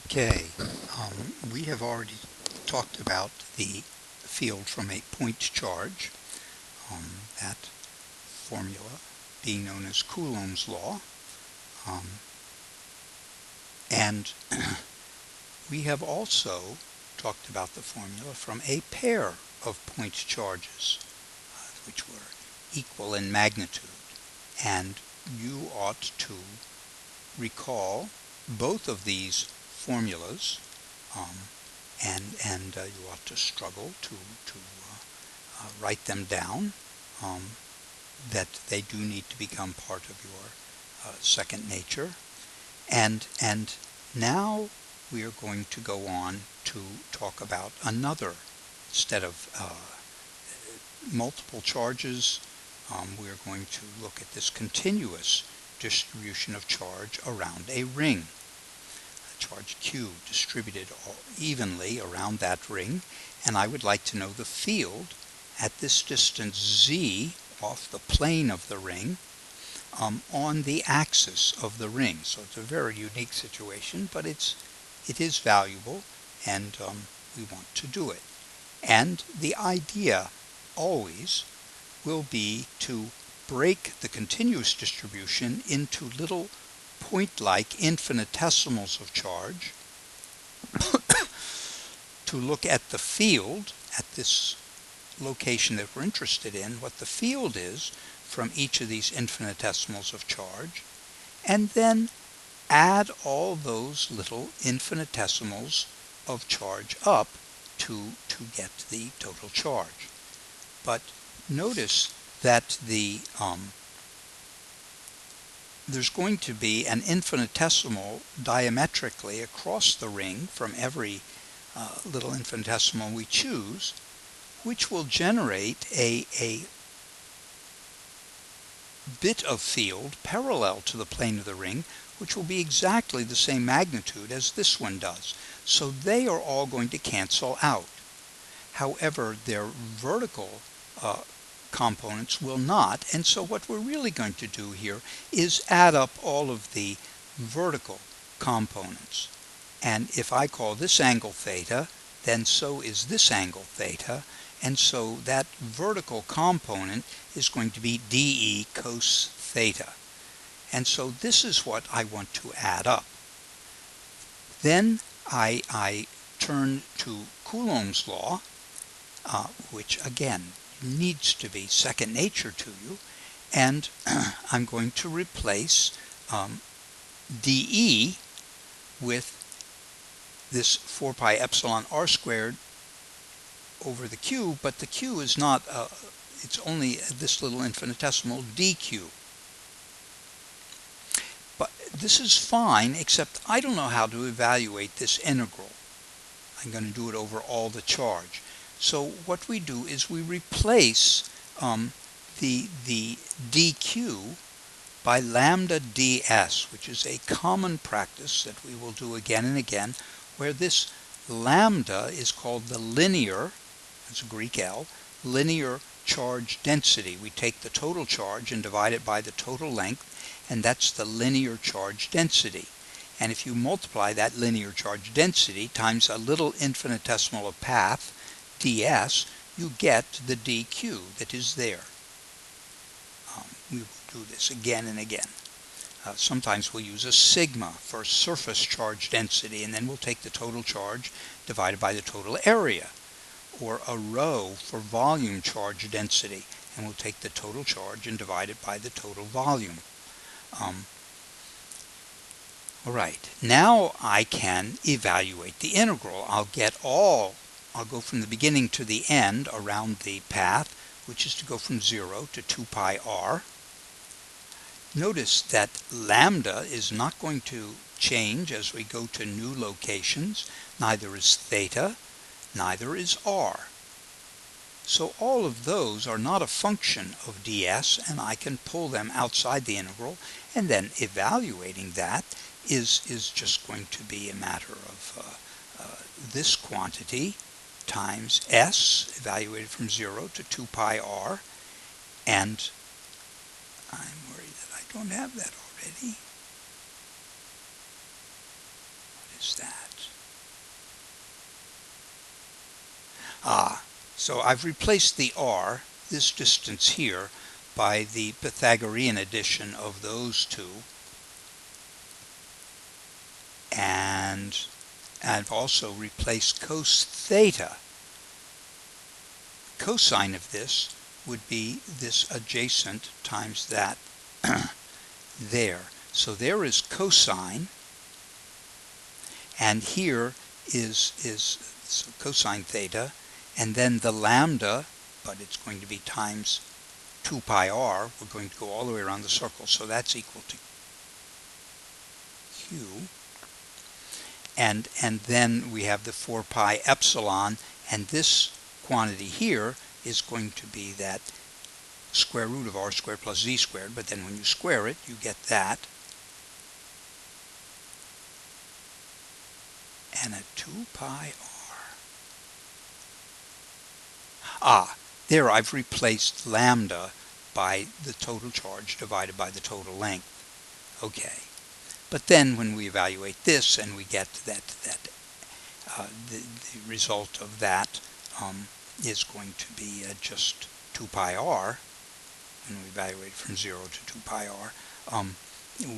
Okay, we have already talked about the field from a point charge, that formula being known as Coulomb's law, um, and we have also talked about the formula from a pair of point charges, which were equal in magnitude. And you ought to recall both of these formulas, um, and you ought to struggle to write them down. Um, that they do need to become part of your second nature. And now we are going to go on to talk about another. Instead of multiple charges, we are going to look at this continuous distribution of charge around a ring. Charge Q distributed evenly around that ring, and I would like to know the field at this distance z off the plane of the ring, on the axis of the ring. So it's a very unique situation, but it is valuable, and we want to do it. And the idea always will be to break the continuous distribution into little point-like infinitesimals of charge, to look at the field at this location that we're interested in, what the field is from each of these infinitesimals of charge, and then add all those little infinitesimals of charge up to get the total charge. But notice that there's going to be an infinitesimal diametrically across the ring from every little infinitesimal we choose, which will generate a bit of field parallel to the plane of the ring, which will be exactly the same magnitude as this one does. So they are all going to cancel out. However, their vertical components will not, and so what we're really going to do here is add up all of the vertical components. And if I call this angle theta, then so is this angle theta, and so that vertical component is going to be dE cos theta. And so this is what I want to add up. Then I turn to Coulomb's law, which again needs to be second nature to you, and I'm going to replace dE with this 4 pi epsilon r squared over the q, but the q is not, it's only this little infinitesimal dq. But this is fine, except I don't know how to evaluate this integral. I'm going to do it over all the charge. So what we do is we replace the dq by lambda ds, which is a common practice that we will do again and again, where this lambda is called the linear, that's Greek L, linear charge density. We take the total charge and divide it by the total length, and that's the linear charge density. And if you multiply that linear charge density times a little infinitesimal of path, ds, you get the dq that is there. We will do this again and again. Sometimes we'll use a sigma for surface charge density, and then we'll take the total charge divided by the total area, or a rho for volume charge density, and we'll take the total charge and divide it by the total volume. All right, now I can evaluate the integral. I'll go from the beginning to the end around the path, which is to go from 0 to 2 pi r. Notice that lambda is not going to change as we go to new locations. Neither is theta, neither is r. So all of those are not a function of ds, and I can pull them outside the integral, and then evaluating that is just going to be a matter of this quantity times s, evaluated from 0 to 2 pi r, and I'm worried that I don't have that already. What is that? So I've replaced the r, this distance here, by the Pythagorean addition of those two. And I've also replaced cos theta. Cosine of this would be this adjacent times that there. So there is cosine, and here is so cosine theta, and then the lambda, but it's going to be times 2 pi r. We're going to go all the way around the circle, so that's equal to q. And then we have the 4 pi epsilon, and this quantity here is going to be that square root of r squared plus z squared, but then when you square it, you get that. And a 2 pi r. There I've replaced lambda by the total charge divided by the total length. Okay. But then when we evaluate this and we get that the result of that is going to be just 2 pi r. When we evaluate from 0 to 2 pi r,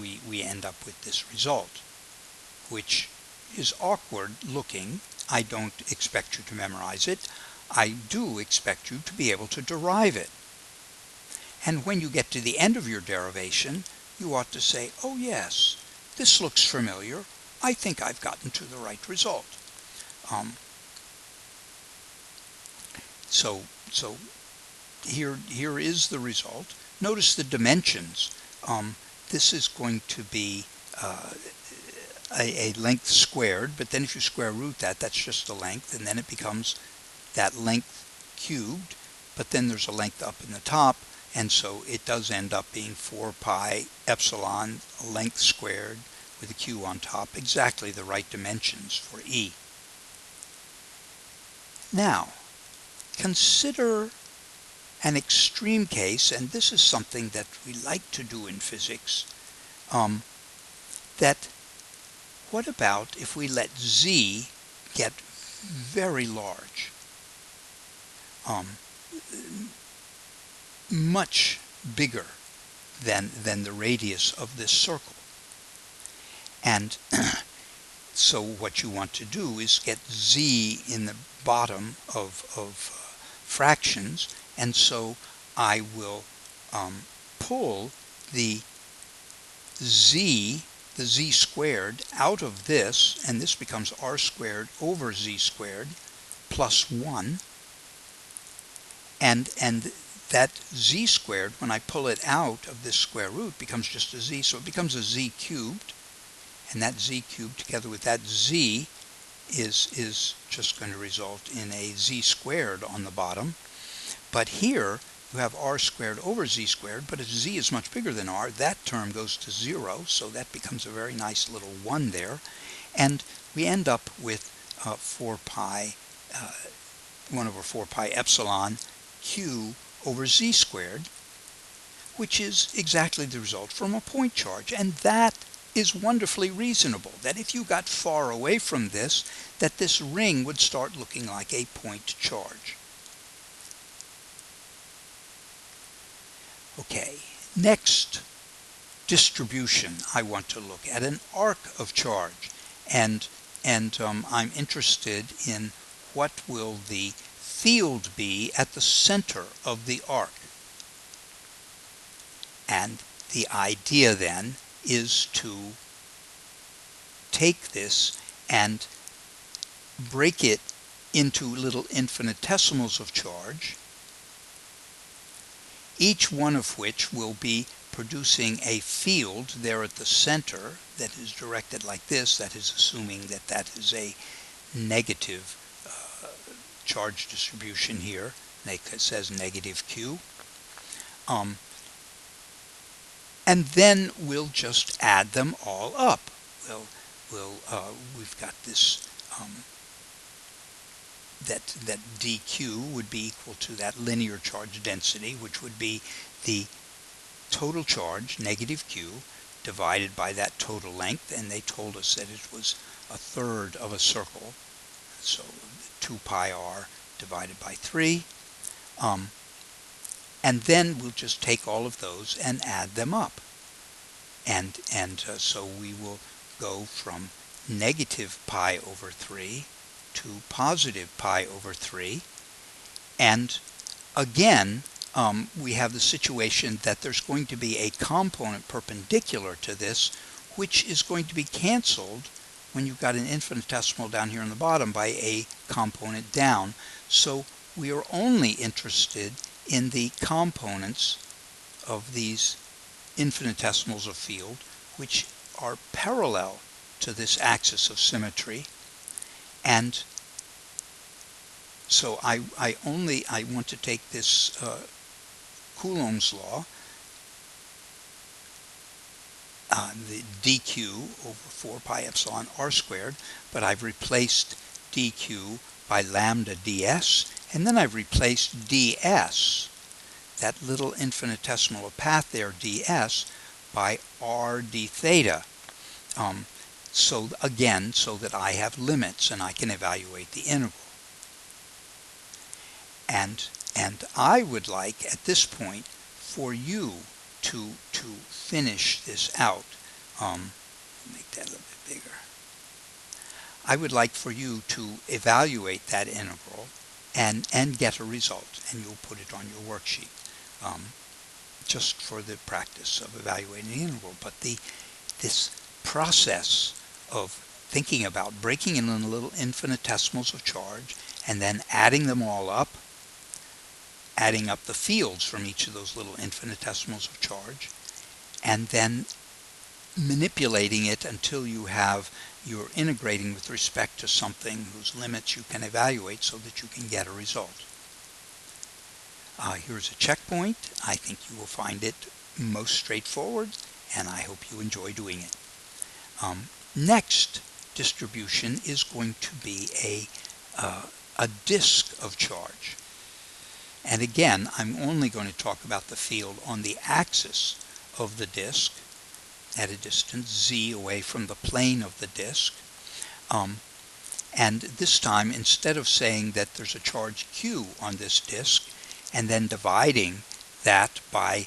we end up with this result, which is awkward looking. I don't expect you to memorize it. I do expect you to be able to derive it. And when you get to the end of your derivation, you ought to say, oh yes, this looks familiar. I think I've gotten to the right result. So here is the result. Notice the dimensions. This is going to be a length squared, but then if you square root that, that's just the length, and then it becomes that length cubed, but then there's a length up in the top, and so it does end up being 4 pi epsilon, a length squared with a q on top, exactly the right dimensions for E. Now, consider an extreme case, and this is something that we like to do in physics, that what about if we let z get very large, much bigger than the radius of this circle? And so what you want to do is get z in the bottom of fractions, and so I will pull the z squared out of this, and this becomes r squared over z squared plus 1, and that z squared, when I pull it out of this square root, becomes just a z, so it becomes a z cubed, and that z cubed together with that z is just going to result in a z squared on the bottom. But here you have r squared over z squared, but as z is much bigger than r, that term goes to 0, so that becomes a very nice little 1 there. And we end up with 4 pi, 1 over 4 pi epsilon q over z squared, which is exactly the result from a point charge. And that is wonderfully reasonable, that if you got far away from this, that this ring would start looking like a point charge. Okay, next distribution, I want to look at an arc of charge, and I'm interested in what will the field be at the center of the arc. And the idea then is to take this and break it into little infinitesimals of charge, each one of which will be producing a field there at the center that is directed like this. That is assuming that that is a negative charge distribution here. It says negative q. And then we'll just add them all up. We've got this that dq would be equal to that linear charge density, which would be the total charge, negative q, divided by that total length, and they told us that it was a third of a circle, so 2 pi r divided by 3. And then we'll just take all of those and add them up. So we will go from negative pi over 3 to positive pi over 3. And again, we have the situation that there's going to be a component perpendicular to this, which is going to be canceled when you've got an infinitesimal down here on the bottom by a component down. So we are only interested in the components of these infinitesimals of field, which are parallel to this axis of symmetry. And so I want to take this Coulomb's law, the dq over 4 pi epsilon r squared, but I've replaced dq by lambda ds, and then I've replaced ds, that little infinitesimal path there, ds, by r d theta. So again, so that I have limits and I can evaluate the integral. And I would like at this point for you to finish this out. Make that a little bit bigger. I would like for you to evaluate that integral and get a result, and you'll put it on your worksheet, just for the practice of evaluating the integral. But this process of thinking about breaking in little infinitesimals of charge and then adding them all up, adding up the fields from each of those little infinitesimals of charge, and then manipulating it until you're integrating with respect to something whose limits you can evaluate so that you can get a result. Here's a checkpoint. I think you will find it most straightforward, and I hope you enjoy doing it. Next distribution is going to be a disk of charge. And again, I'm only going to talk about the field on the axis of the disk at a distance z away from the plane of the disk. And this time, instead of saying that there's a charge q on this disk and then dividing that by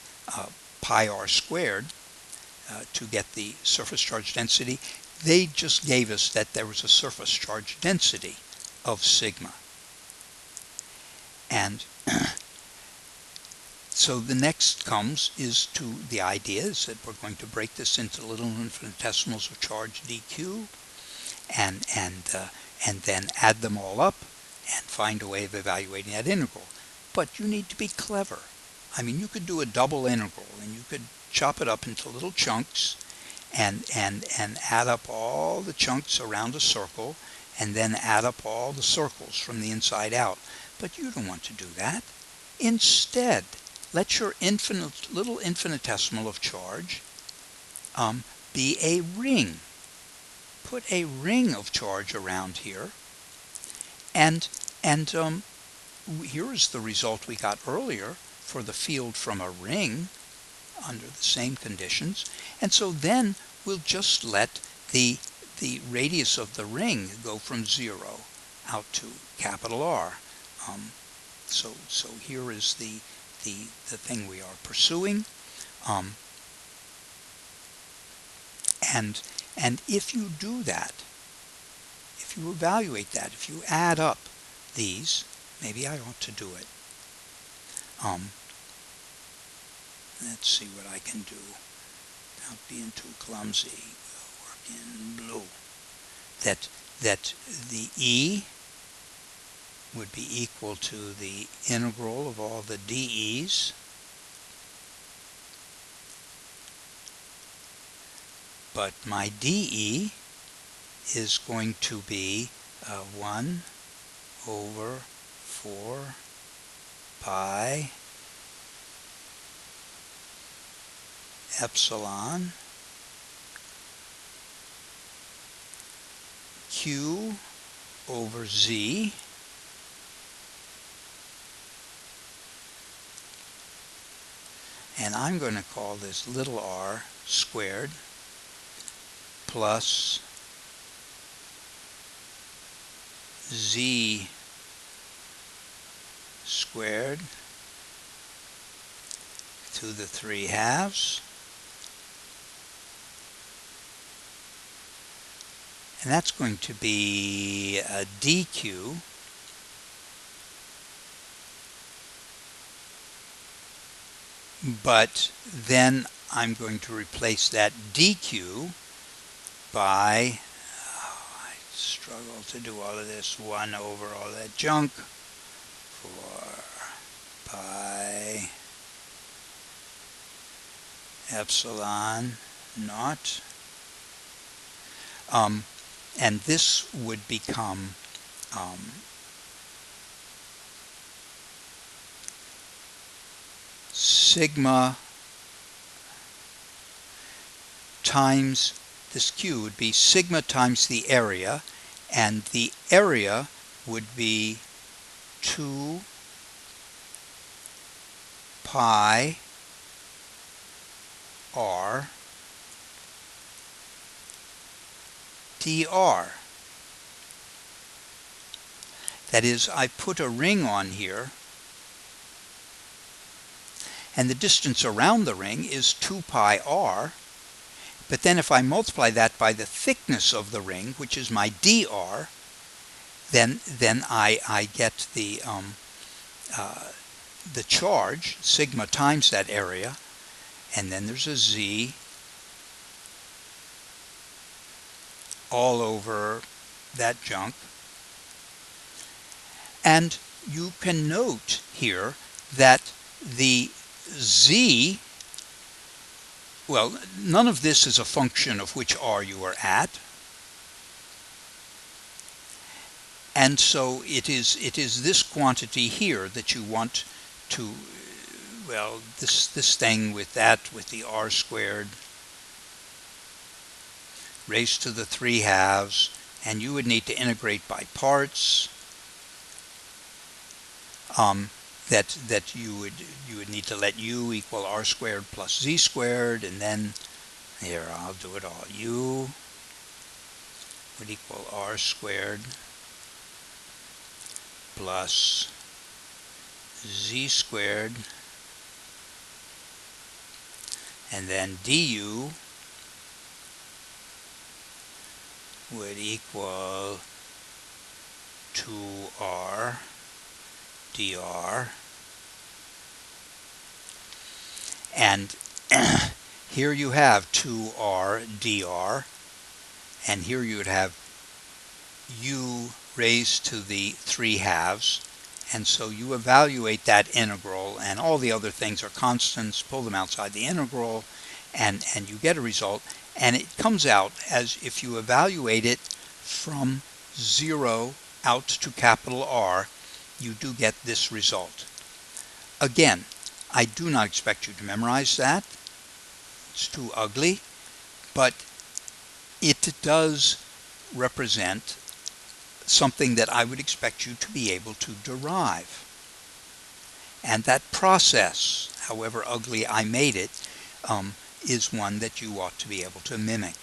pi r squared to get the surface charge density, they just gave us that there was a surface charge density of sigma. And so the next comes is to the idea is that we're going to break this into little infinitesimals of charge dq and then add them all up and find a way of evaluating that integral. But you need to be clever. I mean, you could do a double integral and you could chop it up into little chunks and add up all the chunks around a circle and then add up all the circles from the inside out. But you don't want to do that. Instead, let your little infinitesimal of charge be a ring. Put a ring of charge around here, and here is the result we got earlier for the field from a ring under the same conditions. And so then we'll just let the radius of the ring go from 0 out to capital R. So here is the thing we are pursuing. And if you do that, if you evaluate that, if you add up these, maybe I ought to do it. Let's see what I can do without being too clumsy. We'll work in blue. That the E would be equal to the integral of all the dE's but my dE is going to be 1 over 4 pi epsilon q over z and I'm going to call this little r squared plus z squared to the 3/2. And that's going to be a dq but then I'm going to replace that dq by, I struggle to do all of this, 1 over all that junk, 4 pi epsilon naught. And this would become sigma times, this q would be sigma times the area, and the area would be 2 pi r dr. That is, I put a ring on here, and the distance around the ring is 2 pi r, but then if I multiply that by the thickness of the ring, which is my dr, then I get the charge, sigma times that area, and then there's a z all over that junk. And you can note here that the z, well, none of this is a function of which r you are at. And so it is this quantity here that you want to, well, this thing with that, with the r squared raised to the 3/2, and you would need to integrate by parts. That you would need to let u equal r squared plus z squared, and then here I'll do it all. U would equal r squared plus z squared, and then du would equal 2r dr. And here you have 2r dr, and here you would have u raised to the 3/2, and so you evaluate that integral, and all the other things are constants, pull them outside the integral, and you get a result, and it comes out as, if you evaluate it from 0 out to capital R, you do get this result. Again, I do not expect you to memorize that. It's too ugly, but it does represent something that I would expect you to be able to derive. And that process, however ugly I made it, is one that you ought to be able to mimic.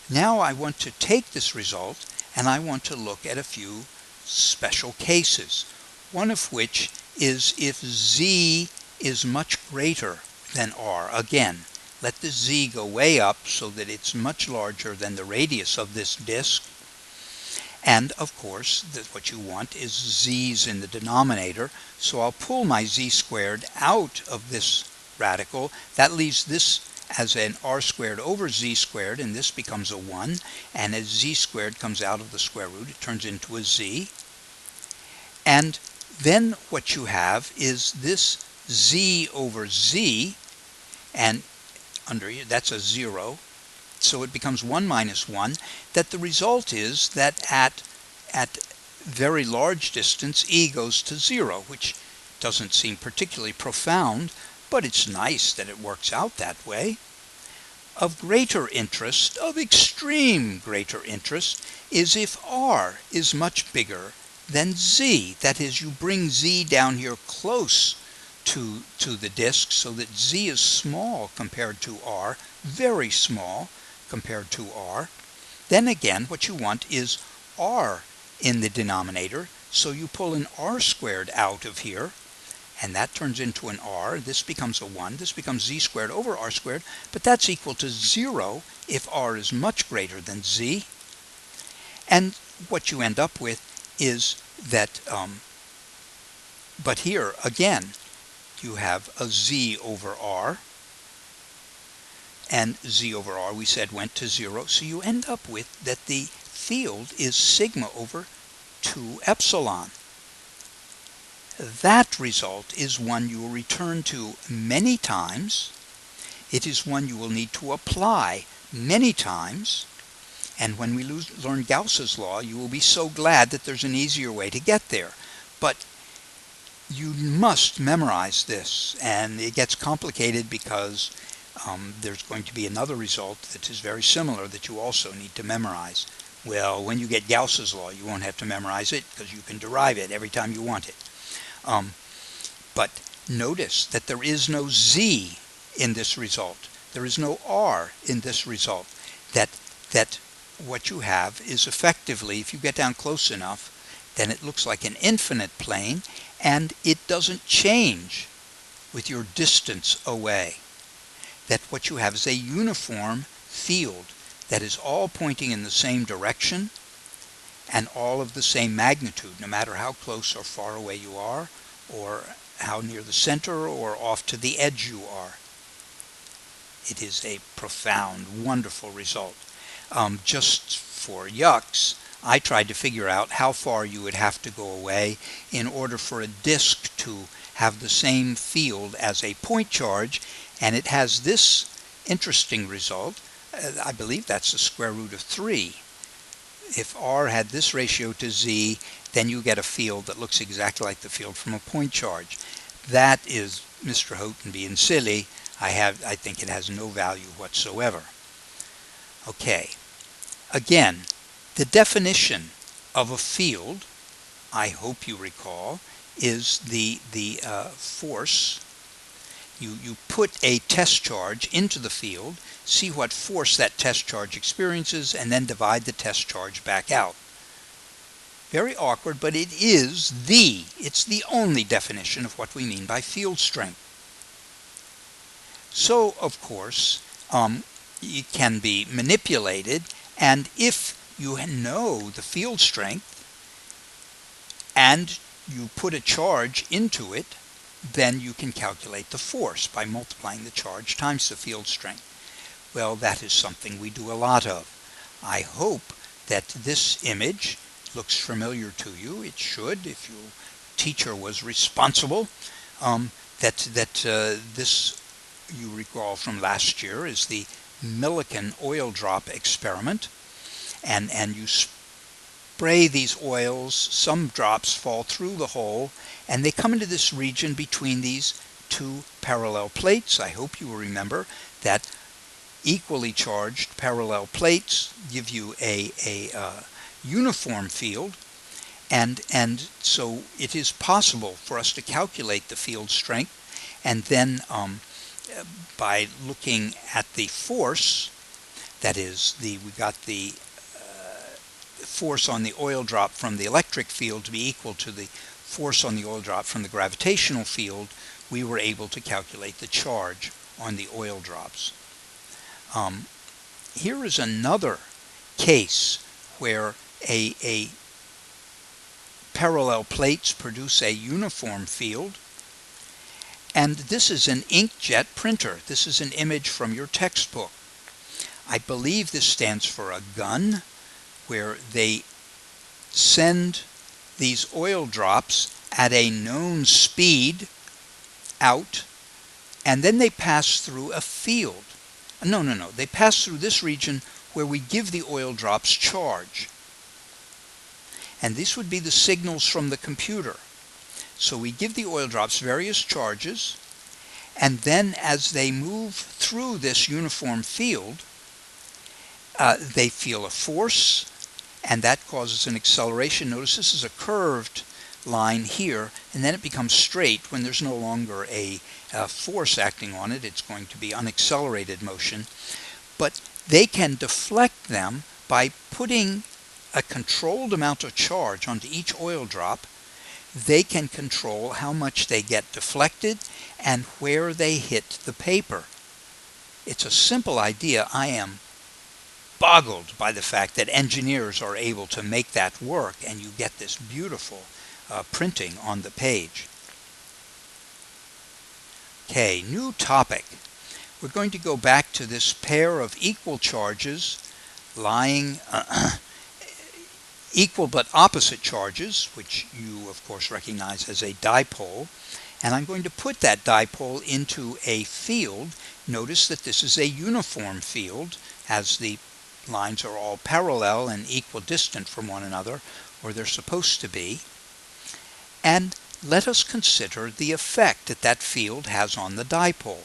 Now I want to take this result and I want to look at a few special cases, one of which is if z is much greater than r. Again, let the z go way up so that it's much larger than the radius of this disk. And of course, what you want is z's in the denominator, so I'll pull my z squared out of this radical. That leaves this as an r squared over z squared, and this becomes a 1. And as z squared comes out of the square root, it turns into a z. And then what you have is this z over z, and under here that's a 0. So it becomes 1 minus 1, that the result is that at very large distance, e goes to 0, which doesn't seem particularly profound, but it's nice that it works out that way. Of greater interest, of extreme greater interest, is if r is much bigger than z. That is, you bring z down here close to the disk, so that z is small compared to r, very small compared to r. Then again, what you want is r in the denominator, so you pull an r squared out of here, and that turns into an r. This becomes a 1. This becomes z squared over r squared, but that's equal to 0 if r is much greater than z. And what you end up with is that, but here again, you have a z over r, and z over r we said went to 0, so you end up with that the field is sigma over 2 epsilon. That result is one you will return to many times. It is one you will need to apply many times. And when we learn Gauss's law, you will be so glad that there's an easier way to get there. But you must memorize this, and it gets complicated because there's going to be another result that is very similar that you also need to memorize. Well, when you get Gauss's law, you won't have to memorize it because you can derive it every time you want it. But notice that there is no z in this result. There is no r in this result. That what you have is effectively, if you get down close enough, then it looks like an infinite plane, and it doesn't change with your distance away. That what you have is a uniform field that is all pointing in the same direction and all of the same magnitude, no matter how close or far away you are, or how near the center or off to the edge you are. It is a profound, wonderful result. Just for yucks, I tried to figure out how far you would have to go away in order for a disk to have the same field as a point charge, and it has this interesting result. I believe that's the square root of 3. If r had this ratio to z, then you get a field that looks exactly like the field from a point charge. That is Mr. Houghton being silly. I think it has no value whatsoever. Okay, again, the definition of a field, I hope you recall, is the force. You put a test charge into the field, see what force that test charge experiences, and then divide the test charge back out. Very awkward, but it's the only definition of what we mean by field strength. So, of course, it can be manipulated, and if you know the field strength and you put a charge into it, then you can calculate the force by multiplying the charge times the field strength. Well, that is something we do a lot of. I hope that this image looks familiar to you. It should, if your teacher was responsible. This, you recall from last year, is the Millikan oil drop experiment. And you spray these oils, some drops fall through the hole, and they come into this region between these two parallel plates. I hope you will remember that equally charged parallel plates give you a uniform field, and so it is possible for us to calculate the field strength, and then by looking at the force, that is, we got the force on the oil drop from the electric field to be equal to the force on the oil drop from the gravitational field, we were able to calculate the charge on the oil drops. Here is another case where a parallel plates produce a uniform field, and this is an inkjet printer. This is an image from your textbook. I believe this stands for a gun, where they send these oil drops at a known speed out, and then they pass through a field. No, they pass through this region where we give the oil drops charge. And this would be the signals from the computer. So we give the oil drops various charges, and then as they move through this uniform field, they feel a force, and that causes an acceleration. Notice this is a curved line here, and then it becomes straight when there's no longer a force acting on it. It's going to be unaccelerated motion. But they can deflect them by putting a controlled amount of charge onto each oil drop. They can control how much they get deflected and where they hit the paper. It's a simple idea. I am boggled by the fact that engineers are able to make that work, and you get this beautiful printing on the page. Okay, new topic. We're going to go back to this pair of equal charges lying equal but opposite charges, which you of course recognize as a dipole, and I'm going to put that dipole into a field. Notice that this is a uniform field, as the lines are all parallel and equidistant from one another, or they're supposed to be. And let us consider the effect that that field has on the dipole.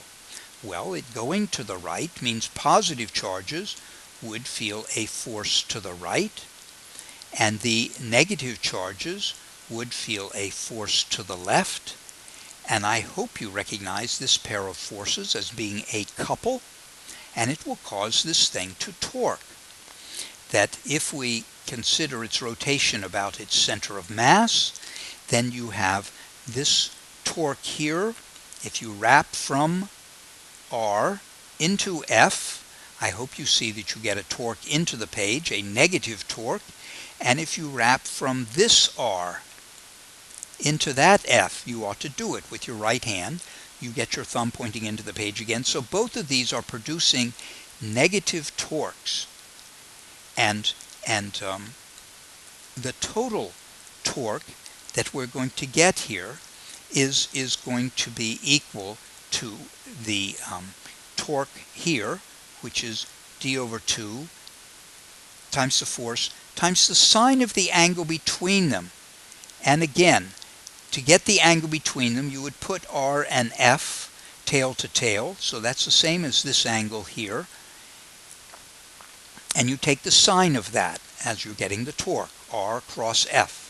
Well, it going to the right means positive charges would feel a force to the right, and the negative charges would feel a force to the left. And I hope you recognize this pair of forces as being a couple, and it will cause this thing to torque. That if we consider its rotation about its center of mass, then you have this torque here. If you wrap from R into F, I hope you see that you get a torque into the page, a negative torque. And if you wrap from this R into that F, you ought to do it with your right hand. You get your thumb pointing into the page again. So both of these are producing negative torques. And the total torque that we're going to get here is going to be equal to the torque here, which is d over 2 times the force times the sine of the angle between them. And again, to get the angle between them, you would put R and F tail to tail, so that's the same as this angle here. And you take the sine of that as you're getting the torque, R cross F.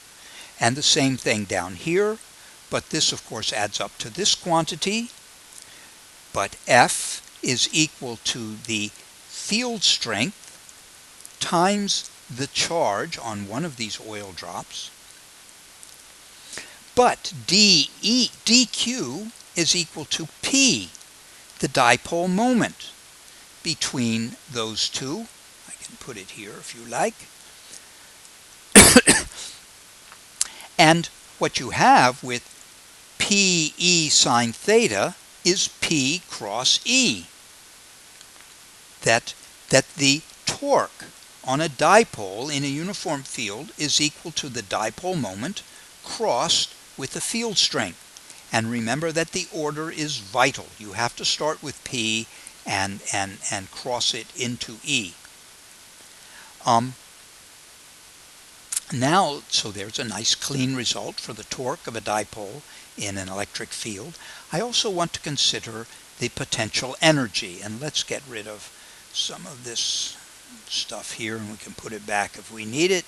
And the same thing down here, but this of course adds up to this quantity. But F is equal to the field strength times the charge on one of these oil drops. But dq is equal to P, the dipole moment between those two. I can put it here if you like. And what you have with PE sine theta is P cross E. That the torque on a dipole in a uniform field is equal to the dipole moment crossed with the field strength. And remember that the order is vital. You have to start with P and cross it into E. Now, so there's a nice clean result for the torque of a dipole in an electric field. I also want to consider the potential energy, and let's get rid of some of this stuff here, and we can put it back if we need it.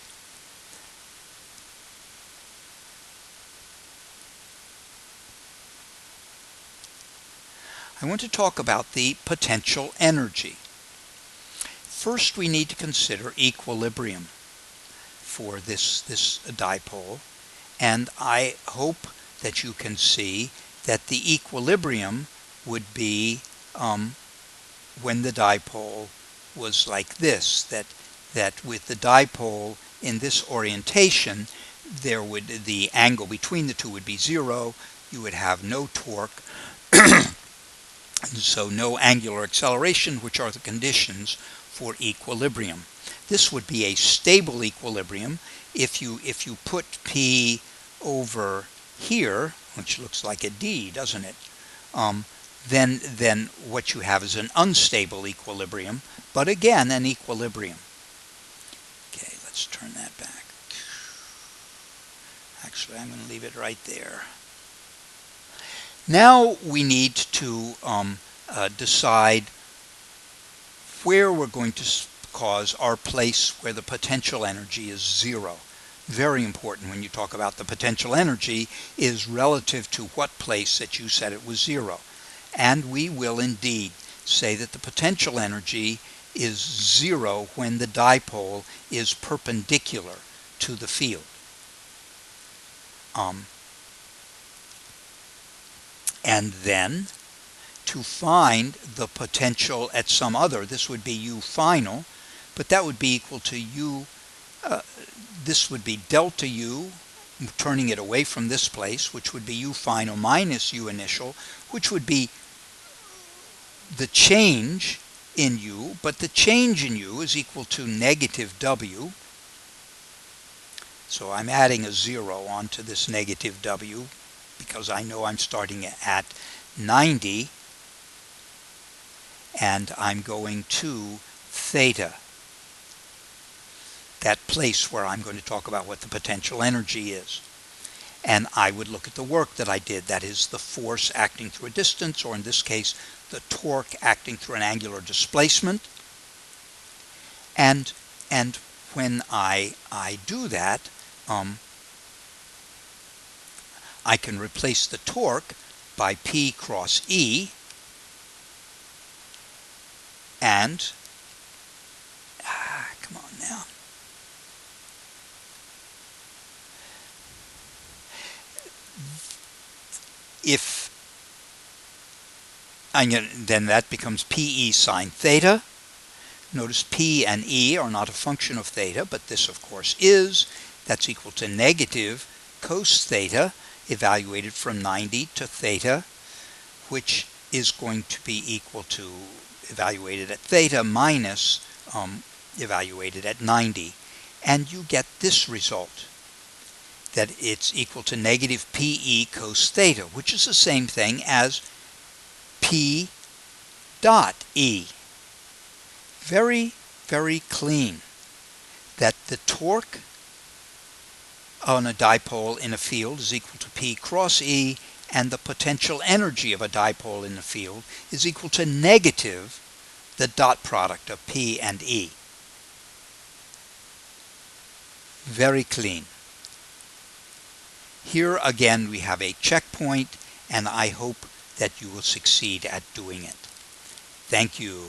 I want to talk about the potential energy. First, we need to consider equilibrium for this dipole, and I hope that you can see that the equilibrium would be when the dipole was like this, that with the dipole in this orientation, the angle between the two would be 0. You would have no torque, so no angular acceleration, which are the conditions for equilibrium. This would be a stable equilibrium if you put P over here, which looks like a D, doesn't it? Then what you have is an unstable equilibrium, but again an equilibrium. Okay, let's turn that back. Actually, I'm going to leave it right there. Now we need to decide where we're going to cause our place where the potential energy is 0. very important when you talk about the potential energy, is relative to what place that you said it was 0. And we will indeed say that the potential energy is 0 when the dipole is perpendicular to the field. And then to find the potential at some other, this would be U final, but that would be equal to U, this would be delta U, turning it away from this place, which would be U final minus U initial, which would be the change in U, but the change in U is equal to negative W. So I'm adding a 0 onto this negative W because I know I'm starting at 90, and I'm going to theta, that place where I'm going to talk about what the potential energy is. And I would look at the work that I did, that is the force acting through a distance, or in this case, the torque acting through an angular displacement. And when I do that, I can replace the torque by P cross E, and come on now. If then that becomes PE sine theta. Notice P and E are not a function of theta, but this of course is. That's equal to negative cos theta evaluated from 90 to theta, which is going to be equal to evaluated at theta minus evaluated at 90. And you get this result, that it's equal to negative PE cos theta, which is the same thing as P dot E. Very, very clean. That the torque on a dipole in a field is equal to P cross E, and the potential energy of a dipole in the field is equal to negative the dot product of P and E. Very clean. Here again we have a checkpoint, and I hope that you will succeed at doing it. Thank you.